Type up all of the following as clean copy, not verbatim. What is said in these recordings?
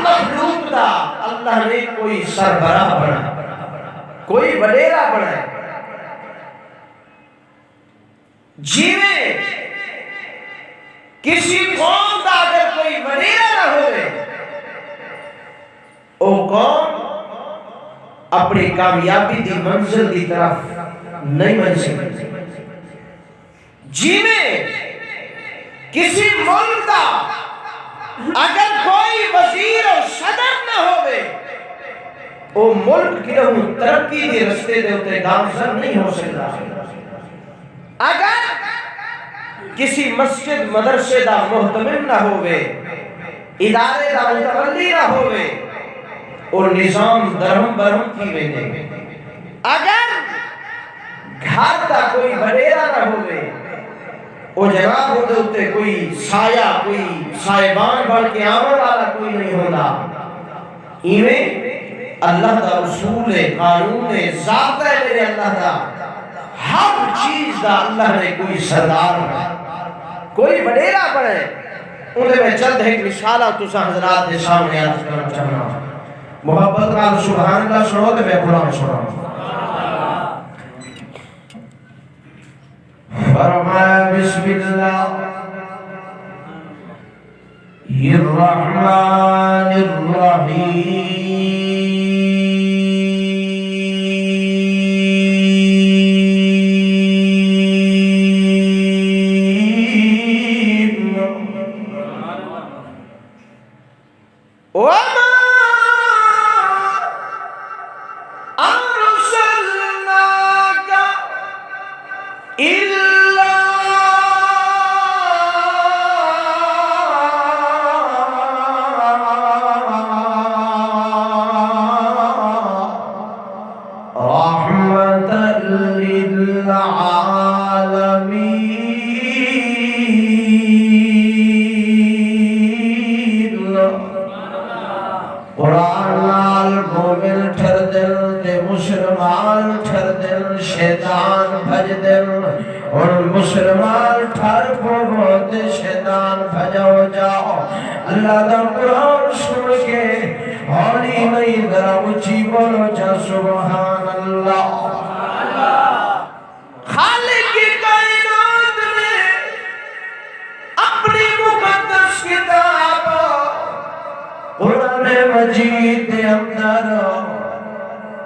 مخلوق دا اللہ نے کوئی سربراہ بنا، کوئی وڈیرا بنا ہے. جیویں کسی قوم دا اگر کوئی وڈیرا نہ ہوئے، او قوم اپنی کامیابی دی منزل دی طرف نہیں بن سکتی. جیویں کسی ملک دا اگر کوئی وزیر اور صدر نہ ہوئے، او ملک کی ترقی دی رستے دے ہوتے گامزن نہیں ہو سکتا. اگر کسی مسجد مدرسے دا محتمم نہ ہوئے، ادارے دا متولی نہ ہوئے، اور نظام درہم برہم کی ویندے. اگر گھر دا کوئی وڈیرا نہ ہوئے، او جناب ہوتے ہوتے کوئی سایہ، کوئی سائبان بڑھ کے آمد والا کوئی نہیں ہوتا. ایویں اللہ دا اصول قانون ذات ہے میرے اللہ دا، ہر چیز دا اللہ نے کوئی سردار بنا، کوئی وڈیرا بنے. انہیں میں چند ایک مثالہ تسا حضرات کے سامنے عرض کرنا چاہنا. محبت کا سبحان اللہ سنو تو میں قرآن سنو. فرمایا بسم اللہ الرحمن الرحیم.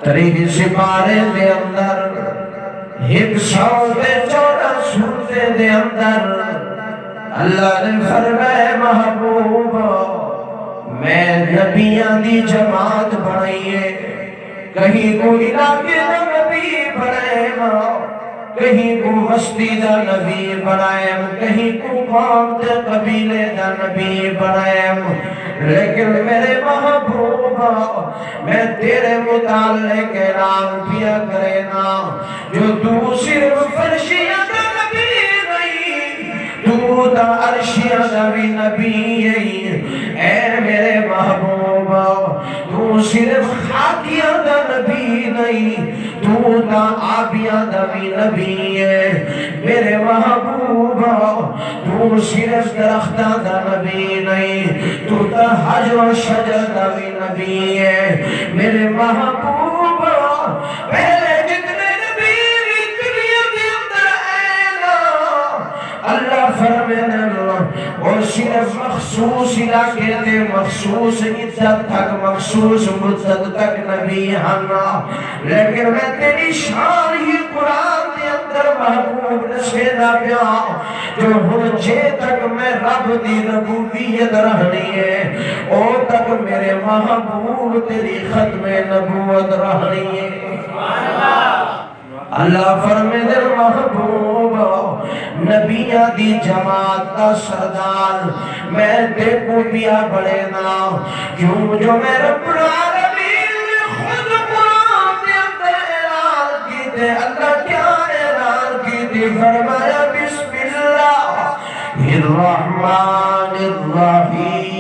تریہ سپارے دے اندر 114 سورتے دے اندر اللہ نے فرمائے محبوب میں نبیاں دی جماعت بنائیے. کہیں کو علاقے دا نبی بنائے، کہیں کو بستی دا نبی بنائے، کہیں کو قوم دے قبیلے دا نبی بنائے. لیکن میرے محبوب میں تیرے متعلق اعلان کیا کرے نا، جو تو صرف فرشیہ دا نبی نہیں، تو دا عرشیہ دا بھی نبی ہے. اے میرے محبوب تو صرف خاکیہ دا نبی نہیں، تو دا آبیہ دا بھی نبی ہے. میرے محبوب تو صرف درختہ دا نبی نہیں، تو دا حجر و شجر دا بھی نبی ہے. میرے محبوب پہلے جتنے نبی دنیا کے اندر آئے نا، اللہ فرمانے اور صرف مخصوص علاقے دے مخصوص عزت تک مخصوص مدت تک نبی ہنا. لیکن میں تیری شان ہی قرآن دے اندر محبوب نشیدہ پیا جو ہنچے تک میں رب دی نبویت رہنی ہے، او تک میرے محبوب تیری ختم نبوت رہنی ہے. اللہ فرمے دل محبوب نبیہ دی جماعت دا سردار میں دیکھو بیا بڑے نا، کیوں جو میں رب العالمین نے خود قرآن دے اندر اعلان کی دے. اللہ کیا اعلان کی دے؟ فرمایا بسم اللہ الرحمن الرحیم.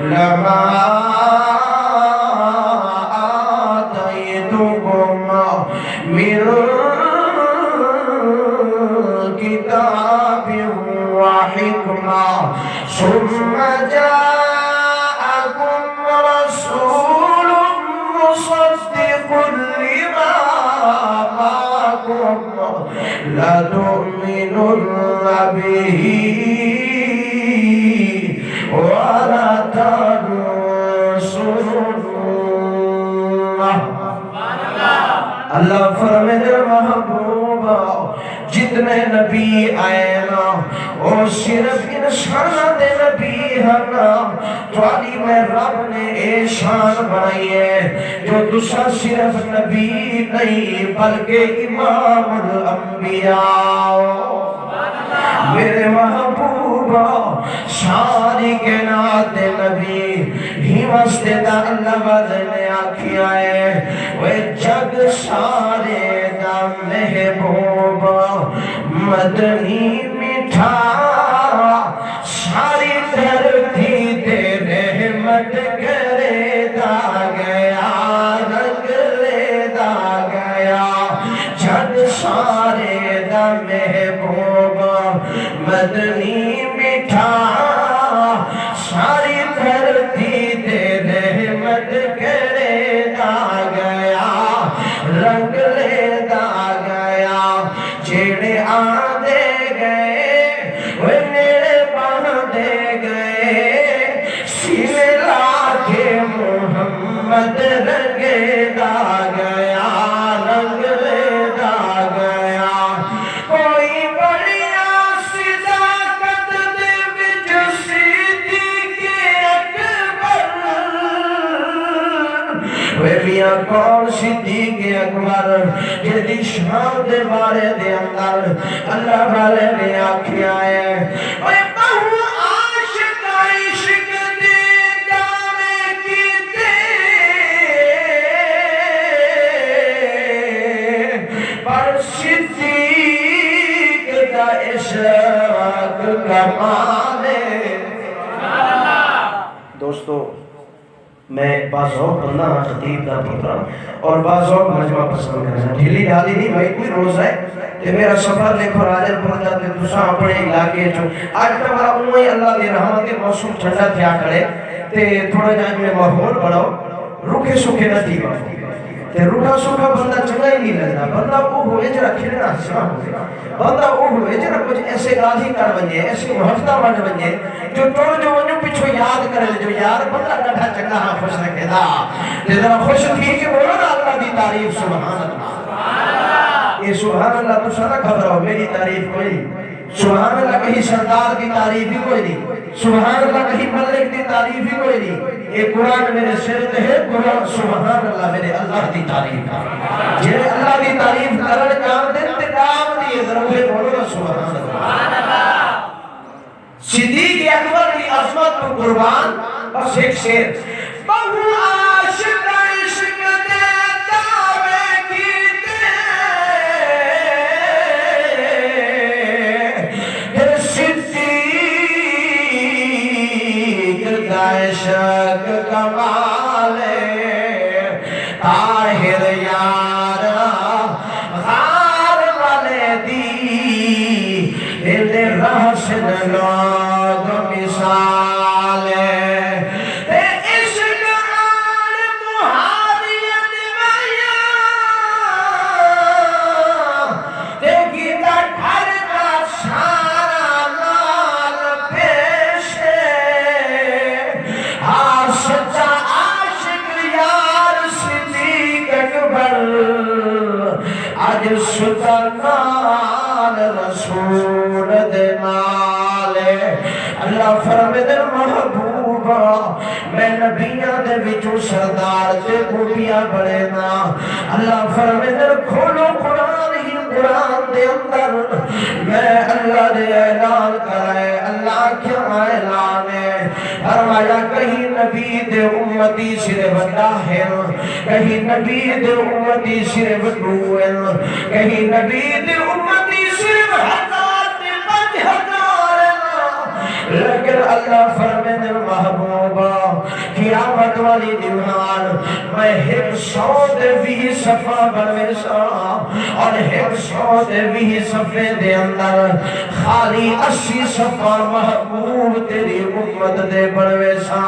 لما آتيتكم من كتاب وحكمة ثم جاءكم رسول مصدق لما معكم لتؤمنن به ولتنصرنه. اللہ فرمائے محبوبہ جتنے نبی آئے نا وہ صرف انسان دے نبی ہے نا، تواڈی میں رب نے اے شان بنائی ہے جو دوسرا صرف نبی نہیں بلکہ امام الانبیاء میرے محبوبہ ساری کائنات نبی ہی واسطے دا اللہ والے نے آکھیا ہے وہ جگ سارے دا محبوبہ مدنی میٹھا ساری دھرتی تے رحمت کرے دا گیا رنگ لے دا گیا جگ سارے دا محبوبہ مدنی میٹھا ساری دھرتی تے رحمت کرے دا گیا رنگ لے دا گیا جیڑے آدھے گئے وہ نیڑے باندھے گئے سینے لا کے محمد رنگے دا گیا رنگ لے دا گیا کوئی بڑیا صداقت دے وچ صدیق اکبر وہ میاں کون صدیق اکبر جدی شان دے بارے دے اندر اللہ والے نے آکھیا ہے اے بہو عاشق عشق دے دعوے کیتے پر صدیق دا عشق کمالے. دوستو میں بعض وقت بندہ خطیب دا پترا اور بعض وقت مجمع پسند کرنا ڈھیلی ڈھالی نہیں بھائی کوئی روز ہے تے میرا سفر لکھو راجر پہنچ جاتے دوسرا اپنے علاقے جو آج تک ہمارا اموی اللہ دی رحمت کے موسم ٹھنڈا تھیا کرے تے تھوڑا جائے میں ماحول بڑھاؤ رکھے سکھے نہ تھی تے روٹا سوکھا بندہ چنگا ہی نہیں لگتا بندہ وہ ہوئے جرا کھلنا ہسنا ہوئے بندہ وہ ہوئے جرا کچھ ایسے راضی کر بنجے ایسے محفتہ بن بنجے جو ٹوڑ جو ونجو پچھو یاد کرے جو یار بندہ ڈھا چنگا ہاں خوش رکھے دا تے ذرا خوش تھی کہ بولو نا اللہ دی تعریف سبحان اللہ. یہ سبحان اللہ تو سارا خبر ہو میری تعریف کوئی سبحان اللہ کہیں سردار کی تعریف ہی کوئی نہیں سبحان اللہ کہیں ملک کی تعریف ہی کوئی نہیں. یہ قرآن میرے سر تے ہے قرآن سبحان اللہ میرے اللہ دی تعریف ہے جنہیں اللہ دی تعریف کرن کام دے انتقام دیئے ضرور بولو نا سبحان اللہ. صدیق اکبر کی عظمت پر قربان بس ایک شعر بہو عاشق عشق دے دعوے کیتے پھر صدیق دا عشق کمالے طاہر یار غار والے دی دل رحسن لوگ مثال تے عشق آل محاریت ویا تے گیتا گھر کا سارا لال پیشے ہاں سچا عاشق یار صدیق اکبر آج سلطان رسول دے نالے. اللہ فرمائے محبوبہ میں نبیاں دے وچوں سردار تے گوبیاں بڑے نا. اللہ فرمائے کھولو قرآن ہی قرآن دے اندر میں اللہ دے اعلان کرائے اللہ کیا اعلان ہے فرمایا کہیں نبی دے امتی صرف داہر کہیں نبی دے امتی صرف دوئل کہیں نبی دے امتی صرف ہزار لیکن اللہ فرمائے محبوب والی دیوان میں 120 صفحہ بنوے سا اور 120 صفحے دے اندر خالی 80 صفحہ محبوب تیری امت دے بنوے سا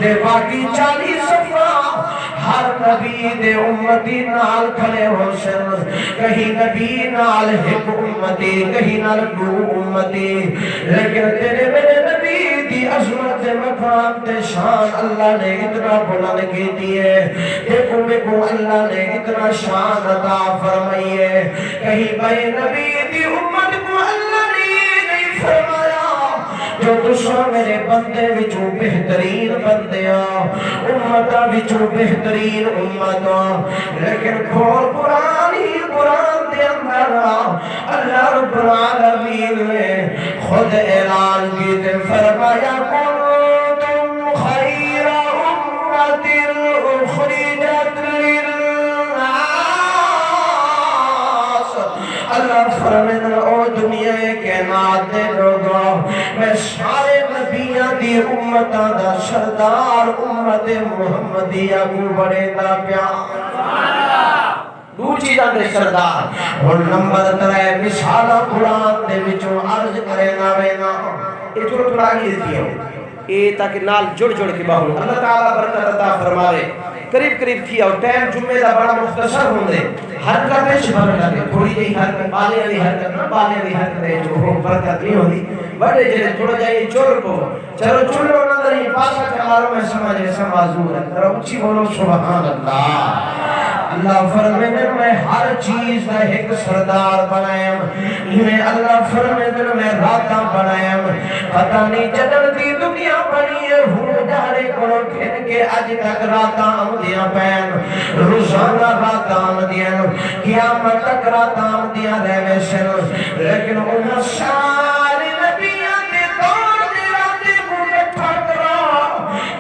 دے باقی 40 صفحہ ہر نبی دے امتی نال کھلے ہو سن کہیں نبی نال ایک امتی کہیں نال 2 امتی لیکن تیرے میرے نبی دی عظمت مقام تے شان اللہ نے اتنا بلند کی دیئے دیکھو کو اللہ نے اتنا شان عطا فرمائی ہے کہیں بھائی نبی دی امت کو اللہ نے نہیں فرمایا جو دوسرا میرے بندے وچوں بہترین بندیاں امتاں وچوں بہترین امتاں لیکن کھول قرآن ہی قرآن دے اندر اللہ رب العالمین نے خود اعلان کی تے فرمایا کنتم خیر امت اخرجت للناس اللہ فرمایا او دنیا کائنات دے لوگوں میں سارے نبیاں دی امتاں دا سردار امت محمدیہ کو بڑے دا پیار دو چیزاں دے سردار اور نمبر 3 مثالہ قرآن دے وچوں عرض کرے نا وینا یہ تھوڑا آگے دیتی ہے یہ تاکہ نال جڑ کے باہوں اللہ تعالیٰ برکت عطا فرماوے قریب تھی اور ٹائم جمعے دا بڑا مختصر ہوندے حرکت ہے شبر لگے تھوڑی جئی حرکت بالے والی حرکت نہ بالے والی حرکت ہے جو برکت نہیں ہوندی بڑے جڑے تھوڑا جائے چور کو چلو چلو نہ نہیں پاسا کے مارو میں سمجھ ایسا معذور ہے ذرا اونچی بولو سبحان اللہ اللہ فرمائے میں ہر چیز کا ایک سردار بنایا میں اللہ فرمائے میں راتاں بنایا پتہ نہیں جدن دی دنیا بنی ہے ہو جانے کو کھن کے اج تک راتاں آمدیاں پین روزانہ راتاں آمدیاں قیامت تک راتاں آمدیاں رہے سن لیکن انہاں سارے نبیاں دے دور دے راتے کو مٹھا کرا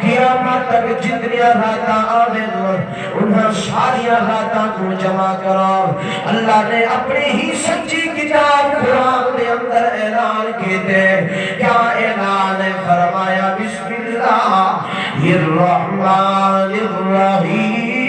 قیامت تک جتنی راتاں آنے انہاں ساری راتاں کو جمع کرا اللہ نے اپنی ہی سچی کتاب قرآن کے اندر اعلان کیتے کیا اعلان فرمایا بسم اللہ الرحمن الرحیم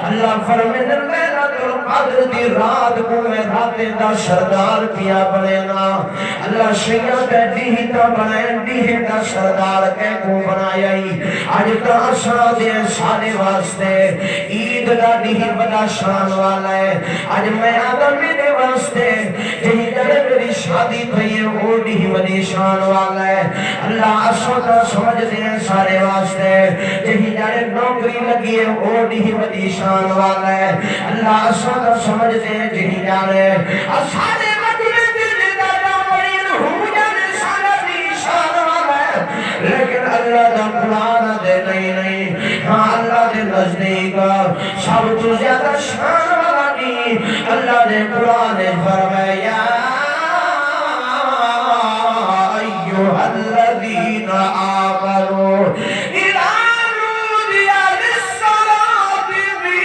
اللہ فرمائے لیلۃ القدر دی رات کو میں رات دا سردار کیا بنینا اللہ شیعہ بیٹھی ہی تا بنائیں دی دا سردار کے کو بنایا ہی آج تا اسرا دے سارے واسطے عید دا دی بڑا شان والا ہے آج میں آدم میرے واسطے جہی جڑے میری شادی تھی ہے وہ دی بڑی شان والا ہے اللہ اسرا دا سمجھ دے سارے واسطے جہی جڑے نوکری لگی ہے وہ دی بڑی شان والا ہے اللہ اسرا دا سمجھ دے جہی جڑے سارے مجمع دل دا بڑی ہو جانے سارا دی شان والا ہے لیکن اللہ دا قرآن دے نہیں ہاں اللہ دے نزدیک سب تو زیادہ شان والا نہیں اللہ دے قرآن فرمایا ایھا الذین آمنوا اذا نودی للصلاۃ فی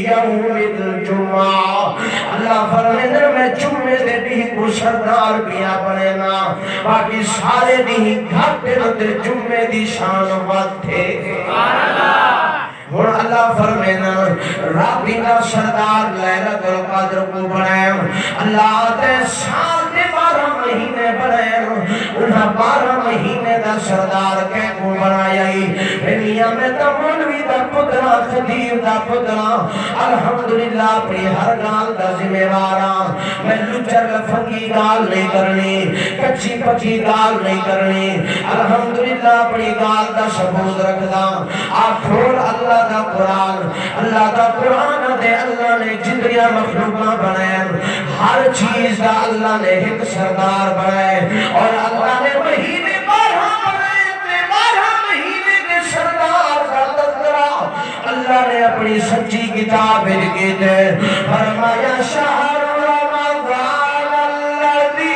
یوم الجمعہ اللہ فرمائے میں جمعے دے بھی کو سردار کیا بنینا باقی سارے نہیں گھاٹے دے جمعے دی شان وات تھے اور اللہ فرمائے رات دا سردار لیلۃ القدر کو بنائے اللہ تے سال دے 12 مہینے بنائے انہاں 12 مہینے دا سردار کے کو بنایا ہی دنیا میں تا مولوی دا پترا خطیب دا پترا الحمدللہ اپنی ہر گال دا ذمہ وارا میں لچر لفنگی گال نہیں کرنی کچی پچی گال نہیں کرنی الحمدللہ اپنی گال دا ثبوت رکھدا آپ کھول اللہ دا قرآن دے اللہ نے جتنی مخلوقاں بنائے ہر چیز دا اللہ نے ایک سردار بنائے اور اللہ نے مہینے 12 بنائے 12 مہینے کے سردار کا تذکرہ اللہ نے اپنی سچی کتاب لکھی ہے فرمایا شہر رمضان الذی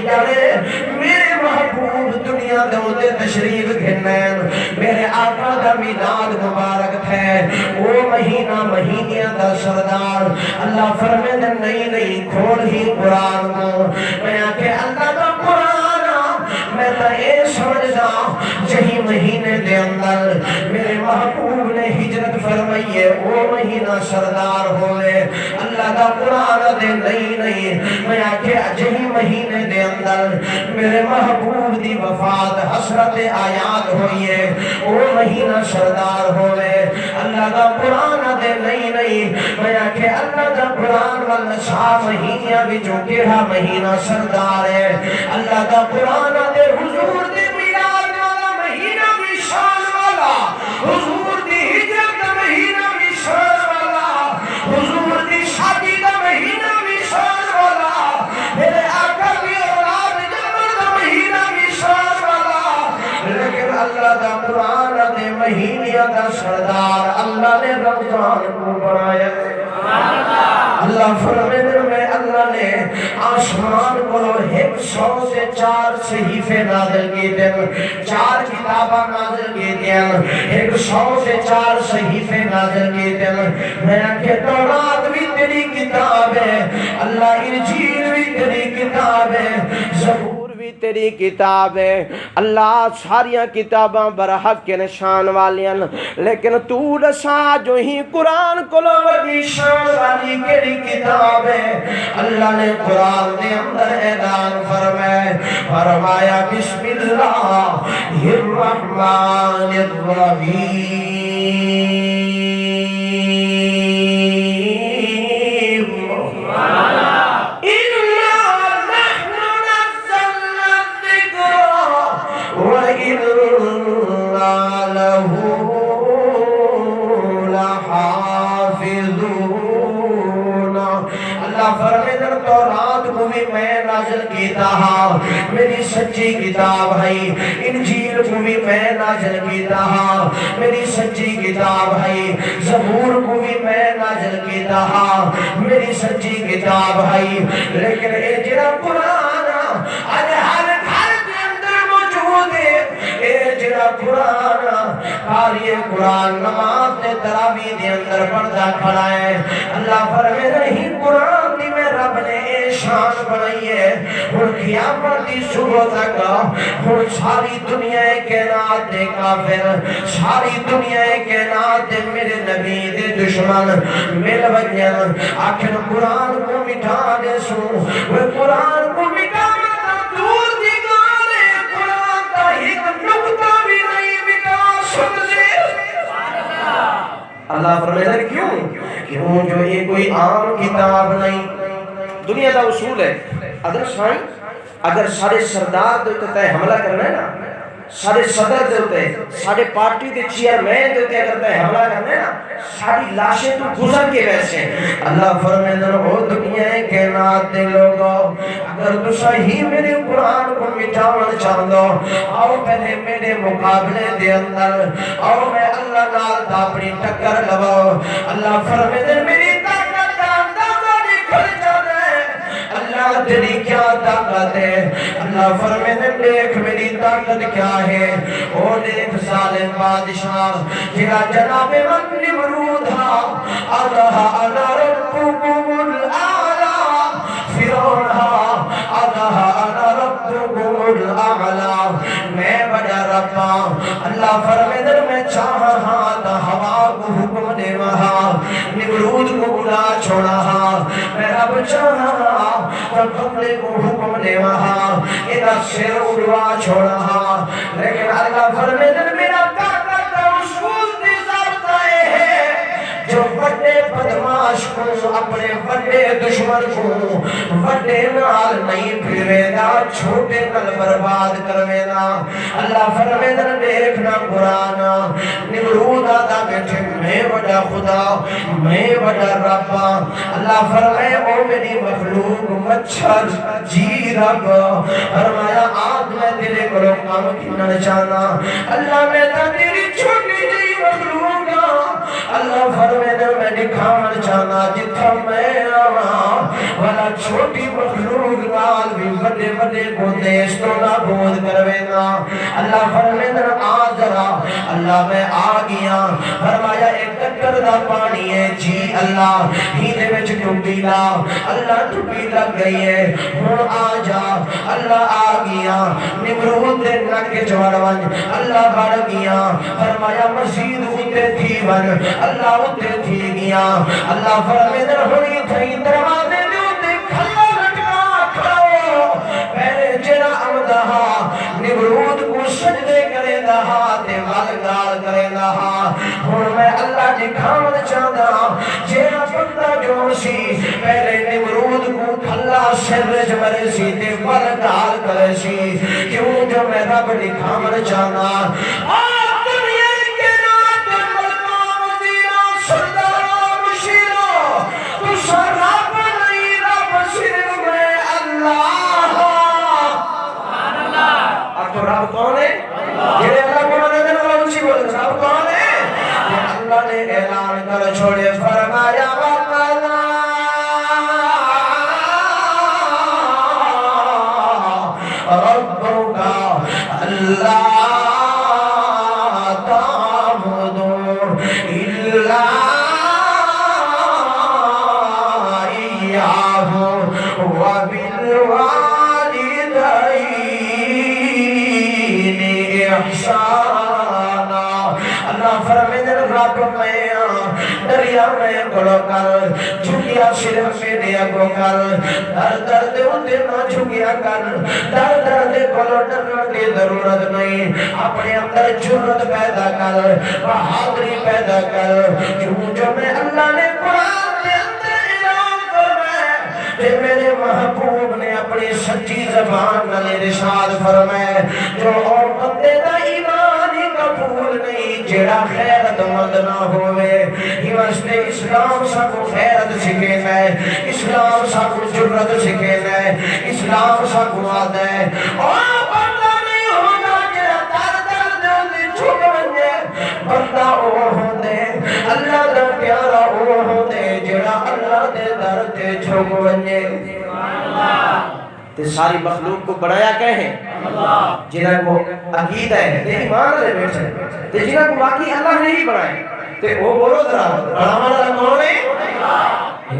جانے میرے محبوب دنیا دے تشریف گھنین میرے آقا دا میلاد مبارک تھے وہ مہینہ مہینیاں دا سردار اللہ فرمے دے نہیں کھول ہی قرآن کو میں آکے اللہ دا قرآن میں تا اے سمجھدا جہی مہینے دے اندر میرے محبوب نے ہجرت فرمائیے وہ مہینہ سردار ہوئے اللہ دا قرآن دے نہیں میں آکے جہی مہینے دے اندر میرے محبوب دی وفات حسرت آیات ہوئیے وہ مہینہ سردار ہوئے اللہ دا قرآن دے نہیں میں آکے اللہ دا قرآن والنشاہ مہینیاں بھی جو کیڑا مہینہ سردار ہے اللہ دا قرآن دے حضور دی میلاد والا مہینہ بھی شان والا حضور دی ہجرت دا مہینہ بھی شان والا حضور دی شادی دا مہینہ بھی شان والا میرے آقا کی اولاد جبر دا مہینہ بھی شان والا لیکن اللہ دا قرآن دے مہینہ دا سردار اللہ نے رمضان کو بنایا اللہ فرمیدر میں اللہ نے آسمان کو 104 صحیفے نازل کی دیں 4 کتابہ نازل کی دیں 104 صحیفے نازل کی دیں میں کہ تورات بھی تیری کتاب ہے اللہ انجیل بھی تیری کتاب ہے زبور بھی تیری کتاب ہے اللہ ساریاں کتاباں برحق کے نشان والیاں لیکن تو رسا جو ہی قرآن کو لوگی شان والی کیری کتاب ہے اللہ نے قرآن دے اندر اعلان فرمایا بسم اللہ الرحمن الرحیم وَإِنَّا لَهُ لَحَافِظُونَ اللہ فرمیدر تورات کو بھی میں نازل کیتا ہاں میری سچی کتاب ہے انجیل کو بھی میں نازل کیتا ہاں میری سچی کتاب ہے زبور کو بھی میں نازل کیتا ہاں میری سچی کتاب ہے لیکن اے جرا قرآن آج ہر گھر کے اندر موجود ہے اے جرا قرآن قاری قرآن نماز نے تراویح دے اندر پردہ کھڑا ہے اللہ فرمے نہیں قرآن دی میں رب نے شان بنائی ہے اور قیامت دی صبح تک اور ساری دنیا کائنات دے کافر ساری دنیا کائنات دے میرے نبی دے دشمن مل بجن آخر قرآن کو مٹا دے سو وہ قرآن کو مٹا دور دی گانے قرآن کا ایک نقطہ بھی نہیں مٹا سکتے اللہ فرمائے کیوں جو یہ کوئی عام کتاب نہیں دنیا دا اصول ہے اگر سارے سردار دے ہوتے حملہ کرنا ہے نا سارے صدر دے ہوتے سارے پارٹی دے چیئرمین دے ہوتے اگر حملہ کرنا ہے نا ساری لاشیں تو گزر کے ویسے اللہ فرمائے او دنیا کائنات دے لوگوں اگر تو صحیح میرے قرآن کو مٹاون چاہندو آؤ پہلے میرے مقابلے دے اندر آؤ میں اللہ نال اپنی ٹکر لواؤ اللہ فرمائے میری طاقت دا اندازہ نکل جانا ہے اللہ تیری کیا طاقت ہے اللہ فرمائے دیکھ میری طاقت کیا ہے او دیکھ ظالم بادشاہ جگہ جناب من نمرود ہا اللہ انا ربکم الاعلی فرعون ہا اللہ انا ربکم الاعلی میں بڑا رب اللہ فرمائے میں چاہا ہاں تا ہوا کو حکم دے وہاں نمرود کو بلا چھوڑا ہاں میں رب چاہا ہاں تا کملے کو حکم دے وہاں ادھا سر اڑوا چھوڑا ہاں لیکن اللہ فرمائے میرا کاکا تا اصول دی ضابطہ ہے جو بڑے بدماش کو اپنے بڑے دشمن کو بڑے نال نہیں پھروے دا چھوٹے نال برباد کروے دا اللہ فرمائے دیکھنا قرآن نمرود آدھا بیٹھے میں بڑا خدا میں بڑا رب اللہ فرمائے او میری مخلوق مچھر جی رب فرمایا آج میں تیرے کرو کام کھنن چاہنا اللہ میں تا تیری چھوٹی جی مخلوق اللہ فرمائے میں دکھاون چاہنا جتھا میں آواں والا چھوٹی مخلوق نال بھی بڑے بڑے کو دیش تو نابود کروینا اللہ فرمیدن آ ذرا اللہ میں آ گیا فرمایا ایک ٹکر دا پانی ہے جی اللہ ہی دے وچ ڈوبی لا اللہ ڈوبی لگ گئی ہے ہن آ جا اللہ آ گیا نمرود دے نک چوڑ ون اللہ بڑھ گیا فرمایا مسجد اتے تھی ون اللہ اتے تھی گیا اللہ فرمیدن ہوئی تھی دروازے دے اتے کھلا لٹکا کھڑو پہلے جنا امدہا نمرود کو سجدے کرے دہا تے والگال کرے دہا ہن میں اللہ دکھاون چاہتا جیڑا بندہ جو سی پہلے نمرود کو کھلا سرج مرے سی تے والگال کرے سی کیوں جو میں رب دکھاون چاہتا دنیا کے نات ملکہ وزیرہ سردار مشیرہ تو رب نہیں رب صرف میں اللہ اب تو رب کون ہے جیڑے اللہ کو مانے دن اللہ اچھی بولے رب کون ہے اللہ نے اعلان کر چھوڑے فرمایا ربک اللہ تعبدوا الا ایاہ وبالوالدین احسانا اللہ فرمیدن رب میں دریا میں گلو کر جھکیا صرف میں دیا گو کر در در دے اندے نہ جھکیا کر در در دے گلو ڈرن دی ضرورت نہیں اپنے اندر جرت پیدا کر بہادری پیدا کر کیوں جو میں اللہ نے قرآن کے اندر اعلان فرمائے کہ میرے محبوب نے اپنی سچی زبان میں ارشاد فرمائے جو اور بندے دا ایمان ہی قبول نہیں جڑا خیرت مند نہ ہوئے ہی واسطے اسلام سب خیرت سکھینا ہے اسلام سب جرت سکھینا ہے اسلام سب وعد ہے اور بندہ نہیں ہونا جڑا در در دے اندے چھک ونجے بندہ او ہوندے اللہ دا پیارا او ہوندے جڑا اللہ دے در تے چھک ونجے تے ساری مخلوق کو بڑھایا کہے جنہاں کو عقیدہ ہے تے ایمان لے بیٹھے تے جنہاں کو باقی اللہ نے ہی بڑھائے تے وہ بولو ذرا بڑھا والا کون ہے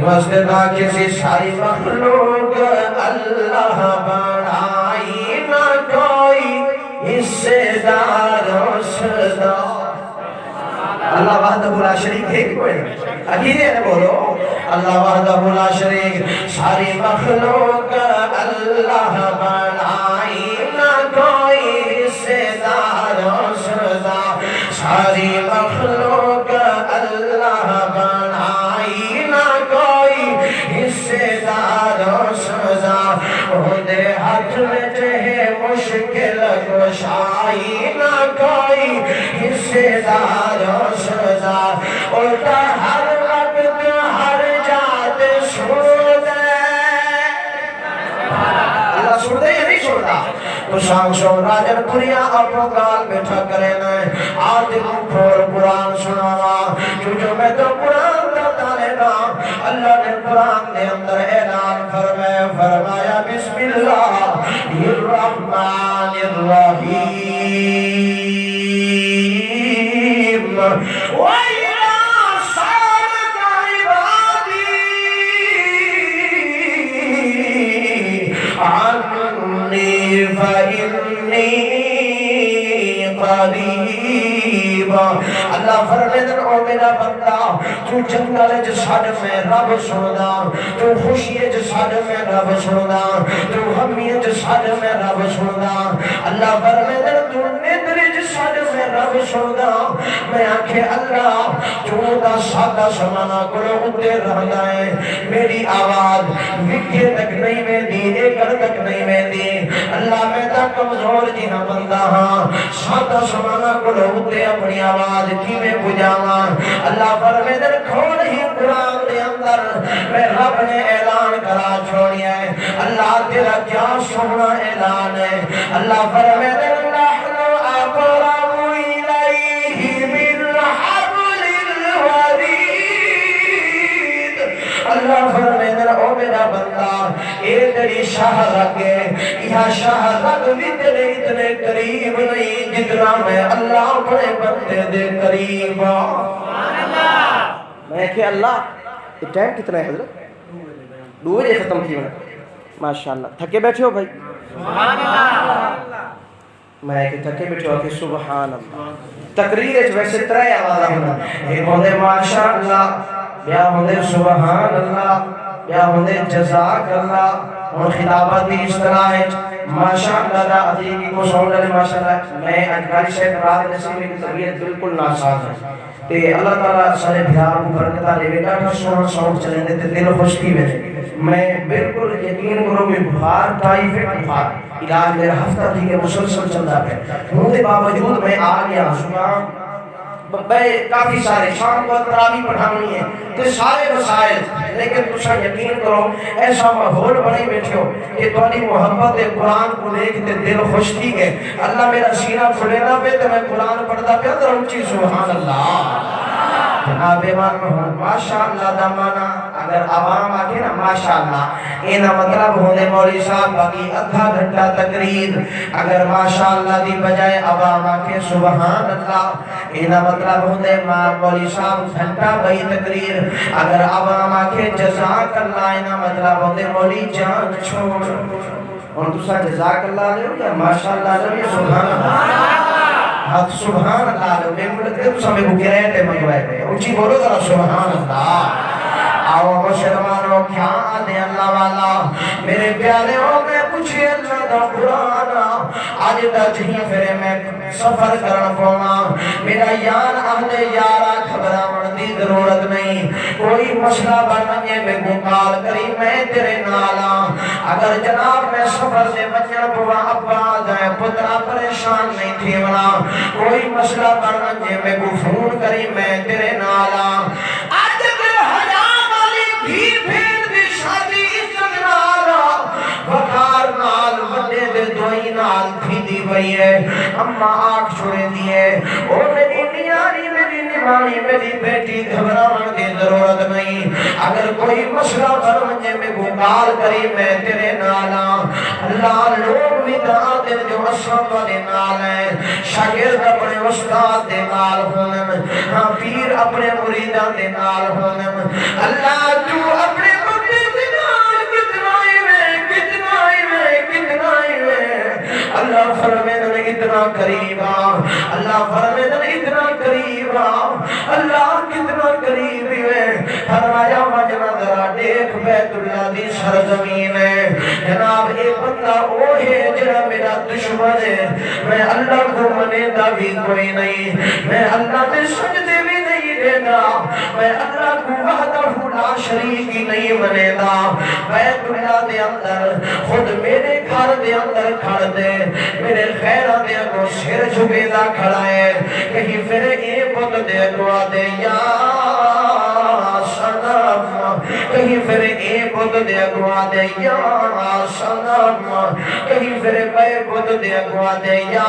واسطے تاکہ سے ساری مخلوق اللہ بڑھائی نہ کوئی حصے دار صدا اللہ وحدہ لا شریک ہے کوئی عقیدے نے بولو اللہ وحدہ لا شریک ساری مخلوق اللہ بنائی نہ کوئی حصے دار صدا ساری مخلوق اللہ بنائی نہ کوئی حصے دار صدا اندے ہاتھ میں چہے مشکل کشائی نہ کوئی حصے دار صدا الٹا ہر وقت ہر جات سود اللہ سود ہے یا نہیں سوڑتا تو شاک شو راجر پوریا اپنو کال بیٹھا کرے نائے آتے کو کھول قرآن سناوا جو میں تو قرآن کرتا لینا اللہ نے قرآن دے اندر اعلان فرمایا بسم اللہ الرحمن الرحیم وَإِلَىٰ صَالَكَ عِبَادِي عَنِّي فَإِنِّي قَرِيبٌ اللہ فرمیدن او میرا بندہ تو جنگل جساد میں رب سندا تو خوشی جساد میں رب سندا تو غمی جساد میں رب سندا اللہ فرمیدن تو ندر جساد میں رب سندا میں آنکھیں اللہ تو دا سادہ سمانا کرو اتے رہنا ہے میری آواز وکھے تک نہیں میں دی ایکڑ تک نہیں میں دی اللہ میں تا کمزور جینا بندہ ہاں سادہ سمانا کرو اتے اپنی آواز کی میں بجاواں اللہ فرمیدن کھول ہی قرآن دے اندر میں رب نے اعلان کرا چھوڑیا ہے اللہ تیرا کیا سونا اعلان ہے اللہ فرمیدن نحن اقرب الیہ من حبل الورید اللہ فرمیدن او میرا بندہ شاہ رگے یہ شاہ رگ بھی تیرے اتنے قریب نہیں جتنا میں اللہ بڑے بندے دے قریب میں کہ اللہ یہ ٹائم کتنا ہے حضرت 2 بجے ختم کی ہونا ماشاءاللہ تھکے بیٹھے ہو بھائی میں کہ تھکے بیٹھے ہو کہ سبحان اللہ تقریر ہے ویسے 3 آواز ہونا ایک ہوندے ماشاءاللہ یا ہوندے سبحان اللہ یا ہوندے جزاک اللہ اور خطابت بھی اس طرح ہے ماشاءاللہ دا عزیزی کو سن لے ماشاءاللہ میں اجگاری شیخ رات نسیمی کی طبیعت بالکل ناساز ہے تے اللہ تعالیٰ سارے بھیار کو برکتہ لے بیٹا کہ سونا سونا چلیں دے تے دل خوش کی وجہ میں بالکل یقین کروں میں بخار ٹائیفائڈ بخار علاج میرا ہفتہ تھی کہ مسلسل چل رہا ہے ہونے باوجود میں آ گیا صبح کافی سارے شام کو تراویح پڑھانی ہے تو سارے مسائل لیکن تسا یقین کرو ایسا ماحول بنے بیٹھے ہو کہ تمہاری محبت قرآن کو دیکھتے دل خوش تھی گئے اللہ میرا سینہ کھلینا پہ تو میں قرآن پڑھتا پہ اندر اونچی سبحان اللہ جناب ایمان ماشاءاللہ دمانا اگر عوام آگے نا ماشاءاللہ اینا مطلب ہونے مولی صاحب باقی ادھا گھنٹہ تقریر اگر ماشاءاللہ دی بجائے عوام آگے سبحان اللہ اینا مطلب ہونے مولی صاحب گھنٹہ بھئی تقریر اگر عوام آگے جزاک اللہ اینا مطلب ہونے مولی جان چھوڑ اور دوسرا جزاک اللہ لے ہو یا ماشاءاللہ لے ہو یا سبحان اللہ حق سبحان اللہ لو میں بولتے ہیں تو سمیں کو گرے تے منگوائے گئے اونچی بولو ذرا سبحان اللہ آؤ مسلمانوں کیا دے اللہ والا میرے پیارے ہو میں پوچھے اللہ دا قرآن آج دا جہی پھرے میں سفر کرنا پونا میرا یار اہل یارا خبرہ مردی ضرورت نہیں کوئی مسئلہ بننے میں گنکال کری میں تیرے نالا اگر جناب میں سفر سے بچنا پوا ابا جائے پترہ پریشان نہیں تھی ونا کوئی مسئلہ بننے میں گفون کری میں تیرے نالا آج اگر حجام علی بھی پھر بھی شادی عزت نالا وقار نال وڈے دے دوئی نال تھی دی بھئی ہے اما آنکھ چھوڑے دیئے او میری نیاری میری نمانی میری بیٹی گھبراؤں کی ضرورت نہیں اگر کوئی مسئلہ بننے میں گنگال کری میں تیرے نالا اللہ لوگ بھی دعاتے جو اشرف والے نال ہیں شاگرد اپنے استاد دے نال ہونن ہاں پیر اپنے مریدان دے نال ہونن اللہ تو اپنے بندے دے نال کتنا ہی اللہ فرمیدن اتنا قریبا اللہ فرمیدن اتنا قریبا اللہ کتنا قریب ہے فرمایا وجنا ذرا دیکھ بیت اللہ دی سرزمین ہے جناب ایک بندہ وہ ہے جنہ میرا دشمن ہے میں اللہ کو منے دا بھی کوئی نہیں میں اللہ دے سجدے بھی نہیں دینا میں اللہ کو وحدہ لا شریک ہی نہیں منے دا بیت اللہ دے اندر خود میرے گھر دے اندر کھڑ دے میرے خیرہ دے کو سر جھکے دا کھڑا ہے کہیں پھر اے بد دے دعا دے یا سنم کہیں پھر اے بد دے دعا دے یا سنم کہیں پھر بے بد دے دعا دے یا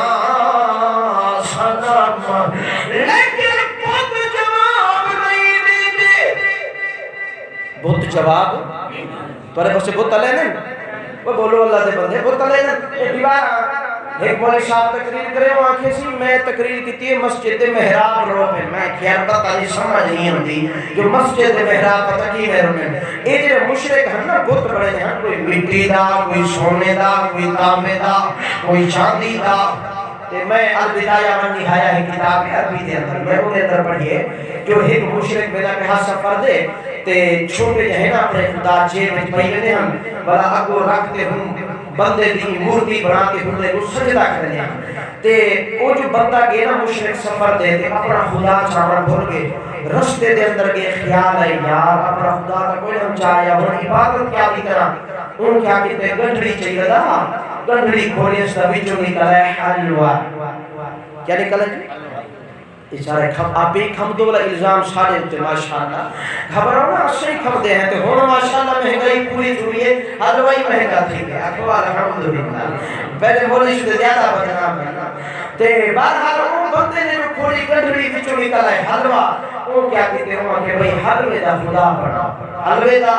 سنم لیکن بد جواب نہیں دیتے بد جواب تورے بس سے بد تلے نہیں وہ بولو اللہ دے بندے بد تلے نہیں دیوار ایک بولے صاحب تقریر کرے وہ آنکھیں سی میں تقریر کی تھی مسجد محراب رو پہ میں خیر پتہ نہیں سمجھ نہیں ہوتی جو مسجد محراب پتہ کی ہے انہیں اے جو مشرک ہیں نا بت بڑے ہیں کوئی مٹی دا کوئی سونے دا کوئی تانبے دا کوئی چاندی دا تے میں البدایہ و النہایہ ہے کتاب عربی دے اندر میں وہ دے اندر پڑھیے جو ایک مشرک بنا پہ ہاتھ سفر دے تے چھوٹے جہے نا اپنے خدا جیب میں پہلے ہم بلا اگو رکھتے ہوں بندے دی مورتی بنا کے بندے کو سجدہ کرنے تے وہ جو بندہ گئے نا مشرک سفر دے تے اپنا خدا چاہنا بھول گئے رستے دے اندر کے خیال ہے یار اپنا خدا کا کوئی ہم چاہیا اور عبادت کیا بھی کرا ان کیا کہتے گنڈڑی چاہیے دا گنڈڑی کھولی اس طبی جو نکلا ہے حلوہ کیا نکلا جی اشارے آپ ایک کھم دو والا الزام سارے ہوتے ماشاءاللہ گھبراؤ نا صحیح کھم دے ہیں تو ہونا ماشاءاللہ مہنگائی پوری دنیا حلوائی مہنگا تھی گیا اخبار الحمدللہ پہلے بولے شدہ زیادہ بدنام ہے تے بارحال وہ بندے نے جو کھوڑی گنڈڑی بچو نکلا ہے حلوہ وہ کیا کہتے ہیں کہ بھئی حلوے دا خدا بنا حلوے دا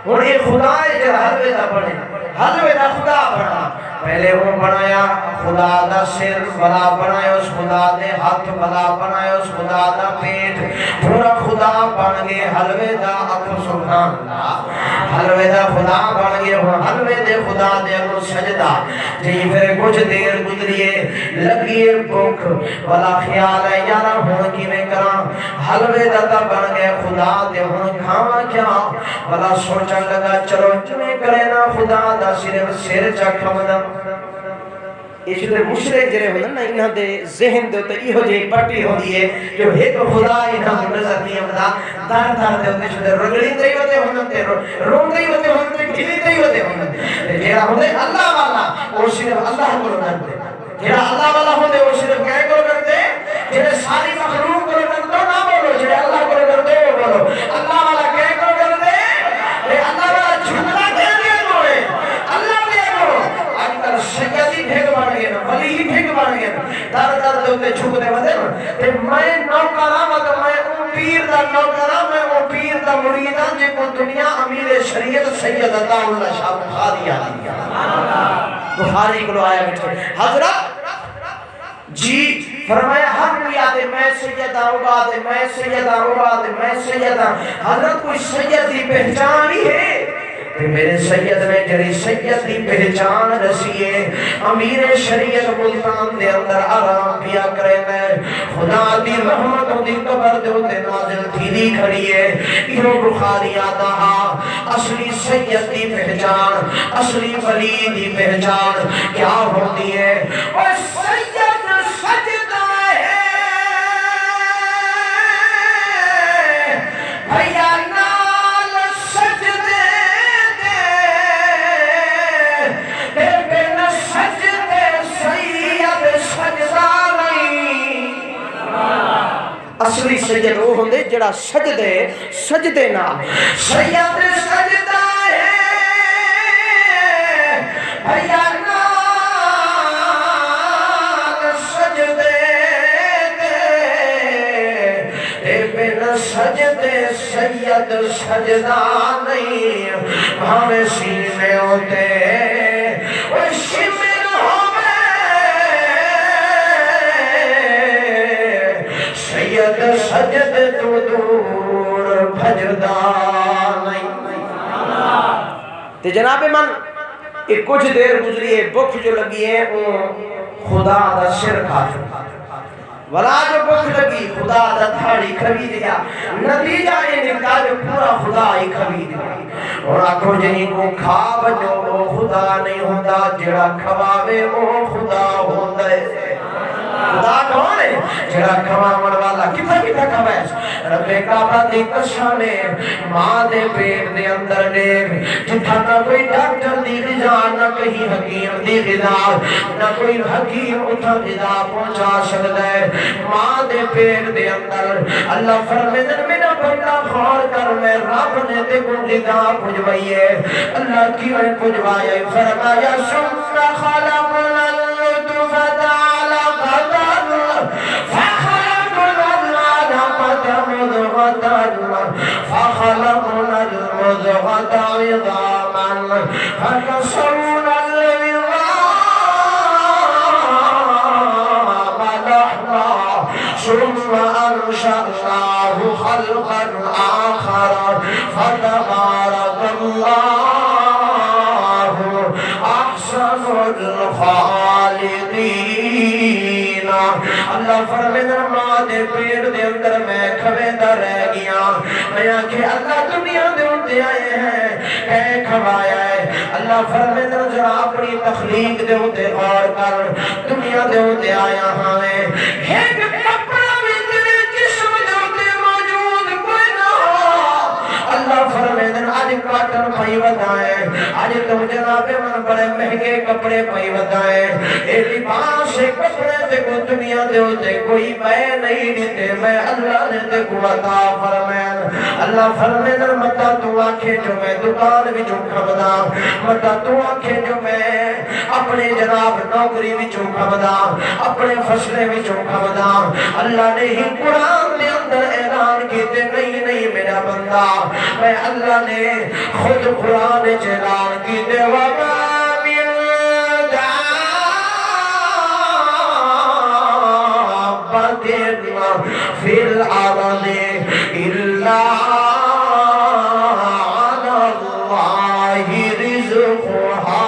ہون ایک خدا ہے جو حلوے دا بنے حلوے دا خدا بنا پہلے وہ بنایا خدا دا سر بلا بنایا اس خدا دے ہاتھ بلا بنایا اس خدا دا پیٹ پورا خدا بن گئے حلوے دا اکھو سبحان اللہ حلوے دا خدا بن گئے وہ حلوے دے خدا دے اکھو سجدہ جی پھر کچھ دیر گزریے لگیے بھوک بلا خیال ہے یارا ہون کی میں کراں حلوے دا تا بن گئے خدا دے ہون کھاواں کیا بلا سوچا لگا چلو جمیں کرے نا خدا دا صرف سر چکھمنا اس دے مشرک جڑے ہوندے نا انہاں دے ذہن دے تے ایہو جی پٹی ہوندی ہے جو ایک خدا انہاں نوں نظر نہیں آندا دار دار دے اوتے چھڈے رگڑی تے ہوندے ہوندے تے روندے ہوندے ہوندے ڈھیلی تے ہوندے ہوندے جڑا ہوندے اللہ والا او صرف اللہ کو کرتے جڑا اللہ والا ہوندے او صرف کہے کو کرتے جڑے ساری مخلوق کو کرتے نہ بولو جڑے اللہ کو کرتے وہ بولو اللہ والا کہے کو کرتے اے اللہ والا جھوٹا کہندے ہوئے اللہ دے بولو اج کل سیدی بھیگ بن گئے نا ولی ہی بھیگ بن گئے در در دے اوتے جھک دے ودے نا تے میں نوکراں میں او پیر دا نوکراں میں او پیر دا مرید ہاں جے کو دنیا امیر شریعت سید عطا اللہ شاہ بخاری علی بخاری کو آیا بیٹھے حضرت جی فرمایا ہم کوئی آتے میں سیدہ عباد میں سیدہ عباد میں سیدہ حضرت کوئی سید دی پہچان ہی ہے کہ میرے سید نے جری سید دی پہچان رسیے امیر شریعت ملتان دے اندر آرام پیا کرے میں خدا دی رحمت دی قبر دے ہوتے نازل تھی دی کھڑی ہے یہ بخاری آتا اصلی سید دی پہچان اصلی ولی دی پہچان کیا ہوتی ہے اور سید سجدہ ہے بھیا نال سجدے دے تے بن سجدے سید سجدہ نہیں اصلی سید وہ ہوندے جڑا سجدے نال سید سجدہ ہے بھیا سجدے سید سجدہ نہیں ہمیں سینے ہوتے وہ شمر ہوئے سید سجدے تو دور بھجدہ نہیں تے جناب من ایک کچھ دیر گزری ہے بکھ جو لگی ہے خدا دا سر کھا چکا ولا جو بکھ لگی خدا دا دھاڑی کھوی دیا نتیجہ یہ نکلا جو پورا خدا ہی کھوی دیا اور آنکھوں جنہی کو کھا جو وہ خدا نہیں ہوتا جڑا کھواوے وہ خدا ہوتا ہے خدا کون ہے جڑا کھواون والا کتا کھوائے رب کعبہ دی قسمے ماں دے پیٹ دے اندر دیکھ جتھا نہ کوئی ڈاکٹر دی غذا نہ کہیں حکیم دی غذا نہ کوئی حکیم اتھا غذا پہنچا سکتا ہے ماں دے پیٹ دے اندر اللہ فرمائے میرا بندہ غور کر میں رب نے تے کو غذا پہنچوائی ہے اللہ کی میں پہنچوایا فرمایا ثم خلقنا النطفة فخلقنا المضغة عظاما فكسونا العظام لحما ثم أنشأناه خلقا آخر فتبارك الله أحسن الخالقين اللہ فرمائے ماں دے پیٹ دے اندر میں کھویندہ رہ گیا میں آنکھیں اللہ دنیا دے ہوتے آئے ہیں کہے کھوایا ہے اللہ فرمائے ذرا اپنی تخلیق دے ہوتے غور کر دنیا دے ہوتے آیا ہمیں ایک کپڑا بھی تیرے جسم دے ہوتے موجود کوئی نہ ہو اللہ فرمائے آج کاٹن پائی ودائیں آج تم جناب من بڑے مہنگے کپڑے پائی ودائیں اے لباس کپڑے تے کو دنیا دے ہوتے کوئی میں نہیں دیتے میں اللہ نے تے کو عطا فرمائے اللہ فرمائے متا تو آنکھیں جو میں دکان بھی جو کھمدا متا تو آنکھیں جو میں اپنے جناب نوکری بھی جو کھمدا اپنے فصلے بھی جو کھمدا اللہ نے ہی قرآن دے اندر اعلان کیتے نہیں میرا بندہ میں اللہ نے خود قرآن اعلان کیتے وَمَا فی الارض الا علی اللہ رزقها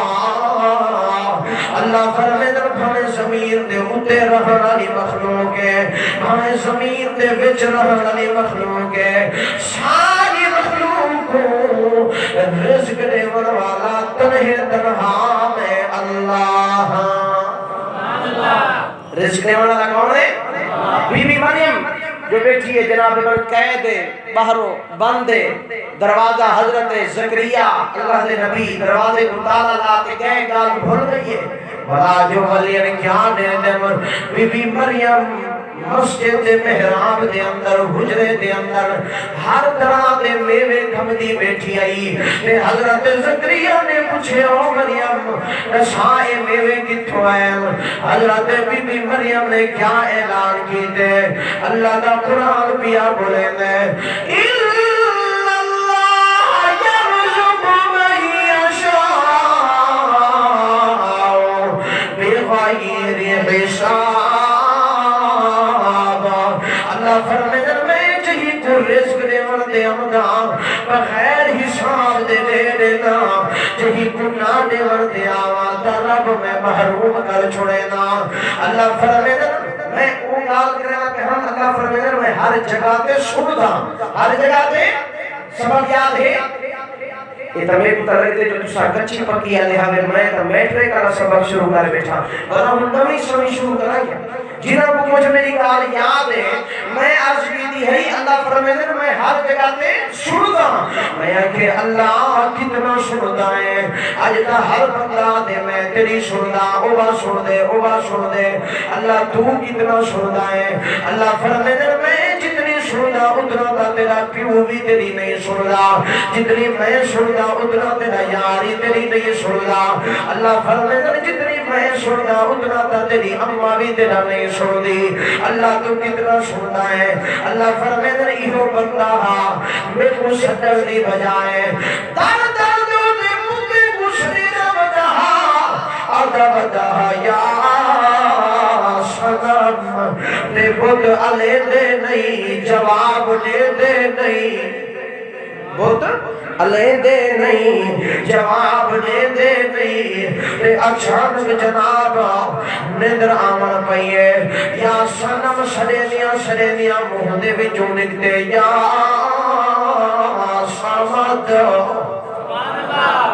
اللہ فرمیدن بھاویں زمین دے اتے رہن والی مخلوق ہے بھاویں زمین دے وچ رہن والی مخلوق ہے ساری مخلوق کو رزق دیون والا تنہے تنہا میں اللہ رزق دیون والا کون ہے؟ بی بی مریم جو بیٹھی ہے جناب پر قید ہے باہروں بند ہے دروازہ حضرت زکریا اللہ دے نبی دروازے کو تالا لاتے گئے گال بھول گئی ہے بڑا جو ولی نے کیا دے دے بی بی مریم مسجد دے محراب دے اندر حجرے دے اندر ہر طرح دے میوے کھمدی بیٹھی آئی تے حضرت زکریا نے پوچھے او مریم سائے میوے کتھوں آئے حضرت بی بی مریم نے کیا اعلان کی دے اللہ دا قرآن پیا بولے میں بغیر حساب دے دے دینا جہی گناہ دے وردے آواتا رب میں محروم کر چھوڑے نا اللہ فرمیدن میں اون گال کرنا کہ ہم اللہ فرمیدن میں ہر جگہ تے سندا ہر جگہ تے سبق یاد ہے یہ تمہیں کو تر رہے جو تسا کچھی پکی آلے ہاوے میں تا میٹرے کا سبق شروع کر بیٹھا اور ہم نمی سمی شروع کرا گیا جنہاں کو مجھے میری گال یاد ہے میں عرض کی دی ہے اللہ فرمیدن میں ہر جگہ تے سندا میں کہ اللہ کتنا سندا ہے آج تا ہر بندہ دے میں تیری سندا اوبا سن دے اللہ تو کتنا سندا ہے اللہ فرمیدن میں جتنی سندا اتنا تا تیرا پیو بھی تیری نہیں سندا جتنی میں سندا اتنا تیرا یاری تیری نہیں سندا اللہ فرمیدن جتنی میں سندا اتنا تا تیری اماں بھی تیرا نہیں سندی اللہ تو کتنا سندا ہے اللہ فرمیدن ایہو بندہ میں کو سٹر دی بجائے در در دے مجھے گشنی نہ بجہا آدھا بجہا یا سنم دے بود علی دے نہیں جواب دے نہیں بود علی دے نہیں جواب دے نہیں تے اچھانک جناب ندر آمن پئیے یا سنم سڑینیاں منہ دے وچوں نکتے یا سمد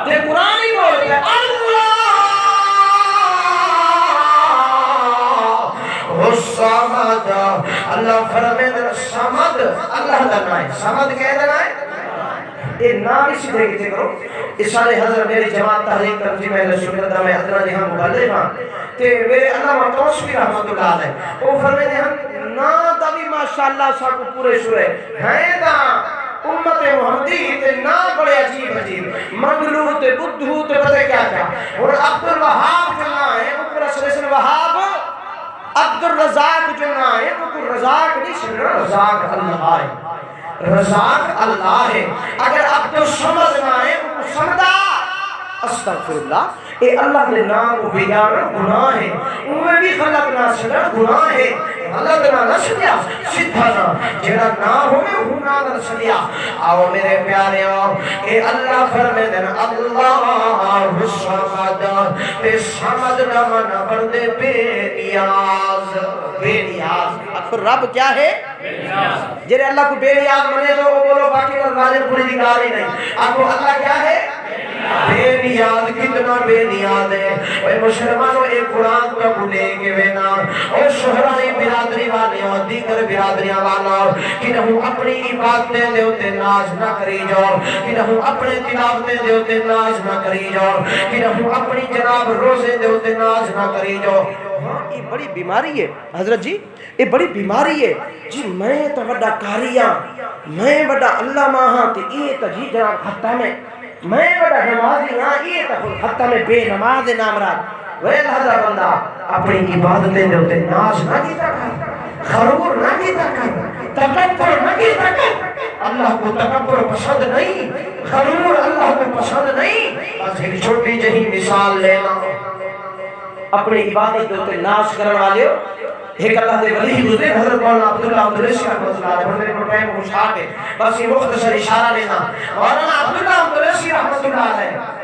تے قرآن ہی بولتے اللہ سمد اللہ فرمیدن سمد اللہ دنائے سمد کہہ دنائے یہ نام اسی طرح کہتے کرو اشارے حضرت میری جماعت تحریک تنظیم اہل سنت میں ادنا جی ہم مبلغ ہاں تے میرے علامہ توسفی رحمت اللہ علیہ وہ فرمیدے ہم نا دبی ماشاءاللہ ساکو پورے شورے ہیں دا امت محمدی تے نا بڑے عجیب منگلو تے بدھو تے پتہ کیا کیا اور عبدالوہاب جو نا ہے وہ پورا سلیسن وہاب عبدالرزاق جو نا ہے وہ کوئی رزاق نہیں سننا رزاق اللہ ہے رزاق اللہ ہے اگر عبدالصمد نا ہے وہ سمدہ استغفراللہ اے اللہ کے نام کو بیدار گناہ ہے انہیں بھی خلق نہ سنا گناہ ہے اللہ کے نام نہ سنیا سدھا نا جیڑا نہ ہوئے ہونا نہ سنیا آؤ میرے پیارے آؤ اے اللہ فرمیدن اللہ الصمد تے سمد نہ منا بردے بے نیاز اکھر رب کیا ہے جیڑے اللہ کو بے نیاز منے تو وہ بولو باقی کا راجر پوری دکھا رہی نہیں آپ کو اللہ کیا ہے بے نیاز کتنا بے نیاز ہے اے مسلمانوں اے قرآن کا بھولے کے وینا اور شہرائی برادری والے اور دیگر برادریاں والا کہ نہوں اپنی عبادتیں دے ہوتے ناز نہ کری جاؤ کہ نہوں اپنے تلاوتیں دے ہوتے ناز نہ کری جاؤ کہ نہوں اپنی جناب روزے دے ہوتے ناز نہ کری جاؤ ہاں یہ بڑی بیماری ہے حضرت جی یہ بڑی بیماری ہے جی میں تو بڑا کاریاں میں بڑا اللہ ماہاں تے یہ تو جی جناب خطہ میں بڑا نمازی ہاں یہ تو خطہ میں بے نماز نامراد وہ لہذا بندہ اپنی عبادتیں دے ہوتے ناز نہ کیتا کر غرور نہ کیتا کر تکبر نہ کیتا کر اللہ کو تکبر پسند نہیں غرور اللہ کو پسند نہیں بس ایک چھوٹی جہی مثال لینا اپنی عبادت ہوتے ناز کرنے والے ہو ایک اللہ دے ولی گزرے حضرت مولانا عبداللہ عبدالرشید رحمۃ اللہ علیہ میرے کو ٹائم خوشا کے بس یہ مختصر اشارہ لینا مولانا عبداللہ عبدالرشید رحمۃ اللہ علیہ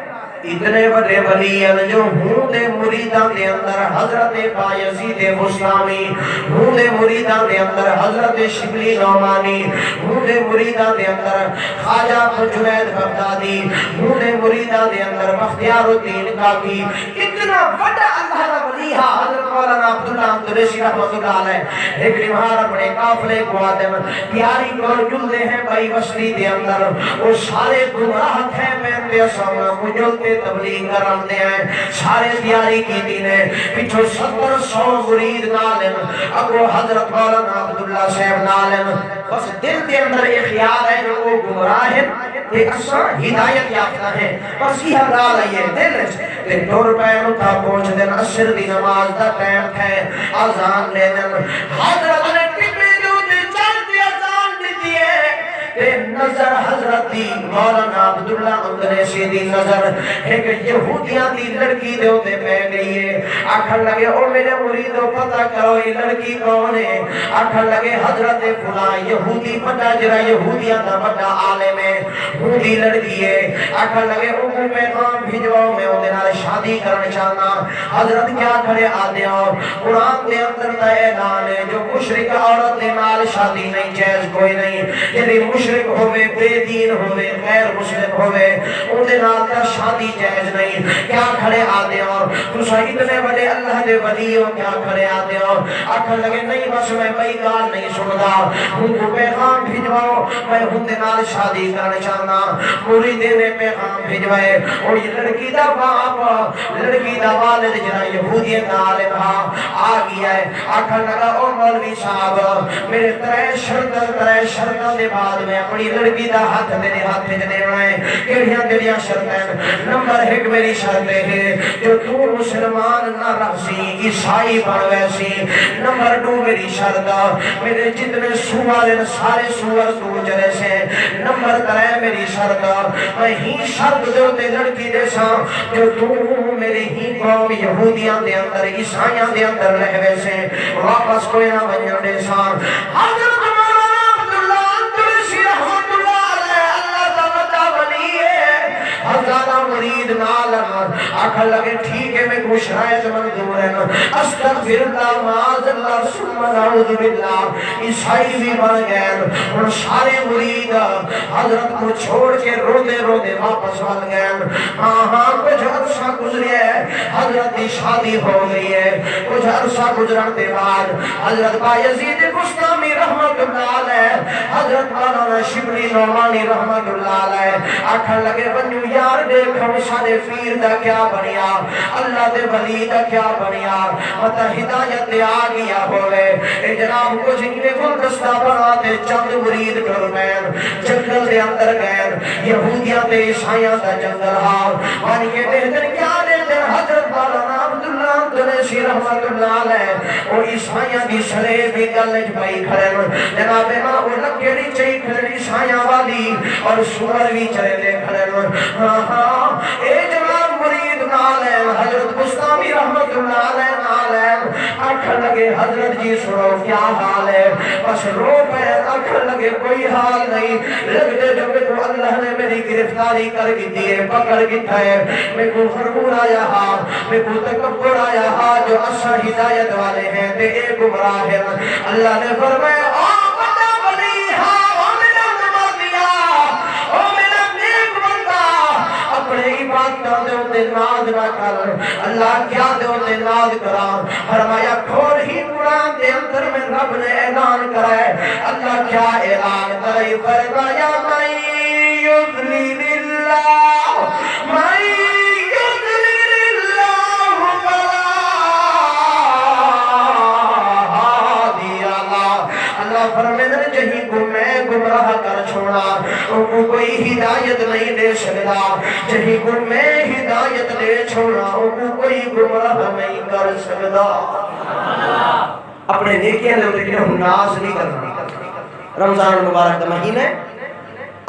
اتنے بڑے ولی ہیں جو ہوں دے مریدان دے اندر حضرت بایزید بستامی، ہوں دے مریدان دے اندر حضرت شبلی نعمانی، ہوں دے مریدان دے اندر خواجہ جنید بغدادی، ہوں دے مریدان دے اندر بختیار الدین کاکی، اتنا بڑا اللہ کا ولی ہے حضرت مولانا عبداللہ عبدالرشید رحمۃ اللہ علیہ ایک نمہار اپنے قافلے کو آدم پیاری کو جلدے ہیں بائی وسطی دے اندر وہ سارے گمراہ تھے پہنتے سامنا مجھلتے تبلیغ کرتے ہیں سارے تیاری کی دینے پچھو 70-100 مرید نالن اگو حضرت مولانا عبداللہ صاحب نالن بس دل کے اندر ایک خیال ہے جو وہ گمراہ ہیں ایک اصلا ہدایت یافتہ ہیں بس یہ حال ہے دل تے دور پہنو تھا پہنچ دن عصر دی نماز دا ٹائم تھے آزان لیدن حضرت نے ٹپی دو دے چلتے آزان دیتی ہے نظر حضرت دی مولانا عبداللہ عبدالرشید دی نظر ایک یہودیاں دی لڑکی دے ہوتے پہ گئی ہے آکھن لگے او میرے مریدو پتہ کرو یہ لڑکی کون ہے آکھن لگے حضرت فلان یہودی پتہ جرا یہودیاں دا بڑا عالم ہے یہودی لڑکی ہے آکھن لگے او کو پیغام بھیجواؤ میں انہیں نال شادی کرنا چاہنا حضرت کیا کھڑے آدھے ہو قرآن دے اندر دا اعلان ہے جو مشرک عورت دے نال شادی نہیں جائز کوئی نہیں یعنی مشرک ہوئے بے دین ہوئے غیر مسلم ہوئے ان دے نال تا شادی جائز نہیں کیا کھڑے آدھے ہو تسا اتنے بڑے اللہ دے ولی ہو کیا کھڑے آدھے ہو آکھن لگے نہیں بس میں بھائی گال نہیں سندا ان کو پیغام بھیجواؤ میں ان دے نال شادی کرنا چاہنا مریدے نے پیغام بھیجوائے اور یہ لڑکی دا باپ لڑکی دا والد جنا یہودی دا عالم آ گیا ہے آکھن لگا او مولوی صاحب میرے ترے شرطاں دے بعد میں اپنی لڑکی دا ہاتھ میرے ہاتھ میں دینا ہے کیڑیاں تیریاں شرطیں نمبر 1 میری شرط ہے جو تو مسلمان نہ رہسی عیسائی بن ویسی نمبر 2 میری شرط میرے جتنے سوار ہیں سارے سوار تو جلے سے نمبر 3 میری شرط میں ہی شرط دے لڑکی دے سا جو تو میری ہی قوم یہودیاں دے اندر عیسائیاں دے اندر رہوے سے واپس کوئی نہ بنیا دے سا حضرت ہزارہ مرید نالن آکھا لگے ٹھیک ہے میں کو شرائط منظور ہے استغفر اللہ معاذ اللہ ثم نعوذ باللہ عیسائی بھی بن گئے اور سارے مرید حضرت کو چھوڑ کے روتے روتے واپس بن گئے کچھ عرصہ گزرے حضرت کی شادی ہو گئی ہے کچھ عرصہ گزرن کے بعد حضرت بایزید بستامی رحمت اللہ علیہ حضرت مولانا شبلی نعمانی رحمت اللہ علیہ آکھا لگے بنیو یار دیکھو سارے پیر دا کیا بنیا اللہ دے ولی دا کیا بنیا مطا ہدایت آ گیا ہوئے اے جناب کو جنگے گلدستہ بنا دے چند مرید کرمین جنگل دے اندر گئے یہودیاں دے عیسائیاں دا جنگل ہاں وانی کے بہتر کیا دے دن حضرت مولانا عبداللہ عبدالرشید رحمت اللہ علیہ اور عیسائیاں دی سلے بھی گلج پائی کھڑے جناب ماں وہ لکیڑی چاہی کھڑی عیسائیاں والی اور سور بھی چلے لے کھڑے اے جناب مرید نالین حضرت بستامی رحمت اللہ علیہ نالین آکھر لگے حضرت جی سنو کیا حال ہے بس رو پہ آکھر لگے کوئی حال نہیں لگتے جو میں کو اللہ نے میری گرفتاری کر کی دیئے پکڑ کی تھے میں کو فرمور آیا ہاں میں کو تکبر آیا ہاں جو اثر ہدایت والے ہیں تے ایک گمراہ ہے اللہ نے فرمایا دے ہوتے ناد نہ کر اللہ کیا دے ہوتے ناد کرا فرمایا کھول ہی قرآن دے اندر میں رب نے اعلان کرا ہے اللہ کیا اعلان کرے فرمایا من یضلل اللہ من یضلل اللہ فلا ہادی له اللہ فرمایا جہی کو میں گمراہ کر چھوڑا ان کو کوئی ہدایت نہیں دے سکتا جہی کو میں ہدایت دے چھوڑا ان کو کوئی گمراہ نہیں کر سکتا اپنے نیکیاں دے ہوتے کہ ہم ناز نہیں کرنا رمضان المبارک کا مہینہ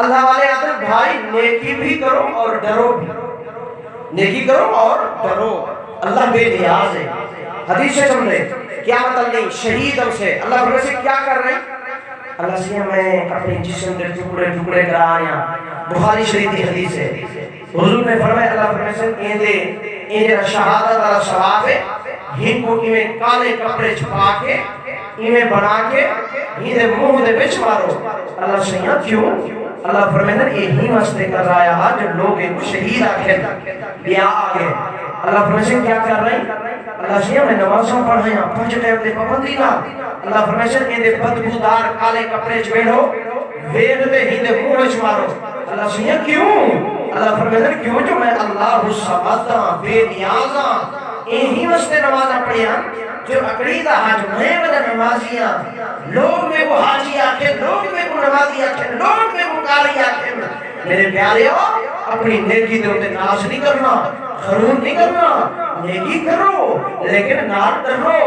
اللہ والے آتے ہیں بھائی نیکی بھی کرو اور ڈرو بھی نیکی کرو اور ڈرو اللہ بے نیاز ہے حدیث سے سمجھے کیا مطلب نہیں شہید ہم سے اللہ فرمائے سے کیا کر رہے ہیں اللہ سے میں اپنے جسم کے ٹکڑے ٹکڑے کرا رہا بخاری شریف کی حدیث ہے حضور نے فرمایا اللہ فرمائے سے اندے شہادت والا ثواب ہے ہن کو ایویں کالے کپڑے چھپا کے ایویں بنا کے اندے منہ دے وچ مارو اللہ سے کیوں اللہ فرمائے یہی واسطے کر رہا ہے جو لوگ ان کو شہید آخر بیا آگے اللہ فرمائے سے کیا کر رہے ہیں اللہ سے میں نمازوں پڑھ رہا ہوں 5 ٹائم دے پابندی نہ اللہ فرمائے سے ان دے بدبودار کالے کپڑے چ بیٹھو ویکھ دے ہی دے منہ وچ مارو اللہ سے کیوں اللہ فرمائے کیوں جو میں اللہ الصمد بے نیاز ہاں یہی واسطے نمازاں پڑھیاں جو عقیدہ حج میں والا نمازیاں لوگ میں وہ حاجی آکھیں لوگ میں وہ نمازی آکھیں لوگ میں وہ قاری آکھیں میرے پیارے ہو اپنی نیکی دے اوتے ناز نہیں کرنا غرور نہیں کرنا نیکی کرو لیکن نار کرو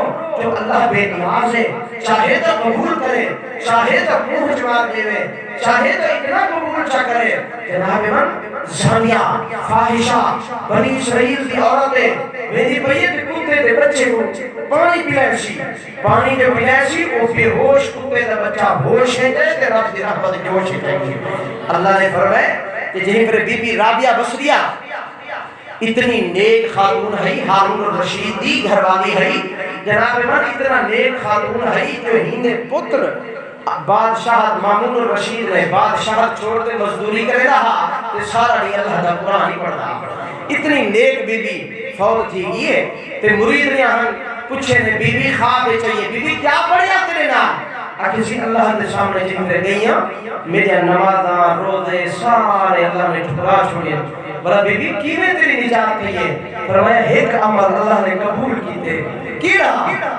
جو اللہ بے نیاز ہے چاہے تو قبول کرے چاہے تو منہ جواب دے چاہے تو اتنا قبول چا کرے جناب من زانیہ فاحشہ بنی اسرائیل دی عورتیں میری بھئی تے کتے دے بچے کو پانی پانی جو پلائشی وہ بے ہوش کتے دا بچہ ہوش ہے جائے تے رب دی رحمت جوش ہے جائے اللہ نے فرمایا کہ جہیں پر بی بی رابعہ بصریہ اتنی نیک خاتون ہے ہارون الرشید دی گھر والی ہے جناب من اتنا نیک خاتون ہے جو ہندے پتر بادشاہ مامون الرشید نے بادشاہ چھوڑ کے مزدوری کرے رہا تے سارا نہیں اللہ دا قرآن ہی پڑھا اتنی نیک بی بی فوت تھی یہ تے مرید نے ہم پوچھے نے بی بی خواب چاہیے بی بی کیا پڑھیا تیرے نام آخر سی اللہ نے سامنے جن میں گئیاں میرے نمازاں روزے سارے اللہ نے ٹھکرا چھوڑے بڑا بی بی کیویں تیری نجات کہیے فرمایا ایک عمل اللہ نے قبول کیتے کیڑا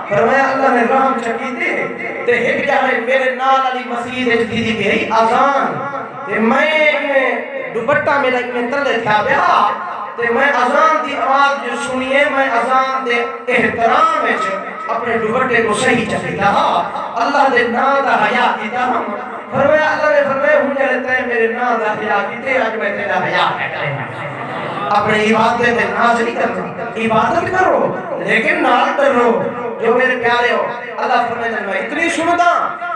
فرمایا اللہ نے رحم چکیتے تے ایک جانے میرے نال علی مسجد وچ دی گئی اذان تے میں دوپٹہ میرا میں تلے تھا بیا تے میں اذان دی آواز جو سنیے میں اذان دے احترام وچ اپنے دوپٹے کو صحیح چکیتا اللہ دے نام دا حیا کیتا فرمایا اللہ نے فرمایا ہوں جلتا ہے میرے نام دا حیا کیتے اج میں تیرا حیا کرے اپنے عبادت میں ناز نہیں کرنا عبادت کرو لیکن نال ڈرو جو میرے پیارے ہو اللہ فرمائے میں اتنی سنتا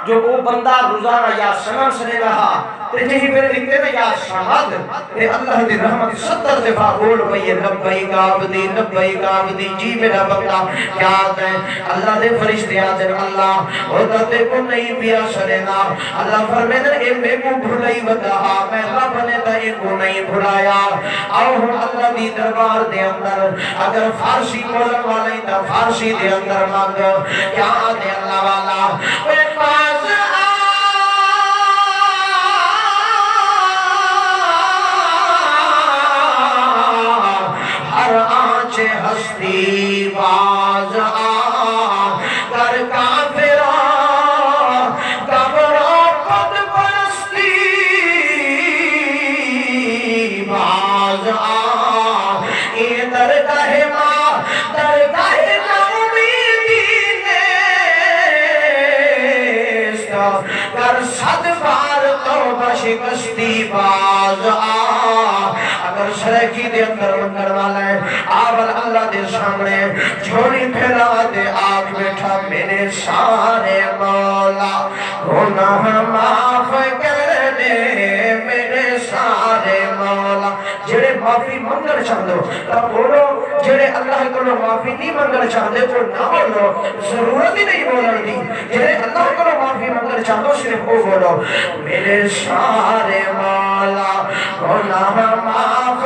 جو وہ بندہ روزانہ یا سنم سنے رہا تے جہی میرے لکھتے نا یا شہاد تے اللہ دی رحمت 70 دفعہ بول بھئی لبیک عبدی جی میرا بندہ کیا ہے اللہ دے فرشتے آتے اللہ اور تے کو نہیں پیا سننا اللہ فرمائے اے میں کو بھلائی بتا میں رب نے تے کو نہیں بھلایا آؤ ہم اللہ دی دربار دے اندر اگر فارسی بولن والے تا فارسی دے اندر مانگ کیا دے اللہ والا اے پاس ہر آنچ ہستی باز کر کافرہ قبروں قد پرستی باز یہ درگاہ ماں درگاہ نومیدی نیست کر صد بار توبہ شکستی باز اگر سرکی دے اندر منگر والا ہے آول اللہ دے سامنے جھوڑی پھیلا دے آگ بیٹھا میرے سارے مولا گناہ معاف کر دے میرے سارے مولا جڑے معافی منگل چاہدو تب بولو جڑے اللہ کو معافی نہیں منگل چاہدے تو نہ بولو ضرورت ہی نہیں بولن دی جڑے اللہ کو معافی منگل چاہدو صرف وہ بولو میرے سارے مولا گناہ معاف